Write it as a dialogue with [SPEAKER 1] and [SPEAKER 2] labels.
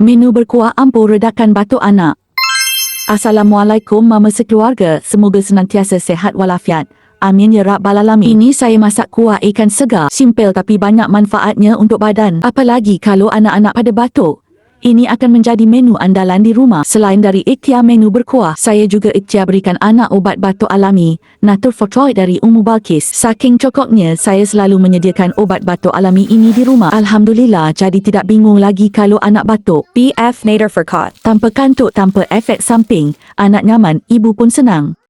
[SPEAKER 1] Menu berkuah ampuh redakan batuk anak. Assalamualaikum mama sekeluarga, semoga senantiasa sehat walafiat. Amin ya rabbal alamin. Ini saya masak kuah ikan segar. Simple tapi banyak manfaatnya untuk badan. Apalagi kalau anak-anak pada batuk. Ini akan menjadi menu andalan di rumah. Selain dari ikhtiar menu berkuah, saya juga ikhtiar berikan anak ubat batuk alami, Natur Fortoid dari Ummu Balkis. Saking cocoknya, saya selalu menyediakan ubat batuk alami ini di rumah. Alhamdulillah, jadi tidak bingung lagi kalau anak batuk.
[SPEAKER 2] BF Nader Forcott.
[SPEAKER 1] Tanpa kantuk, tanpa efek samping, anak nyaman, ibu pun senang.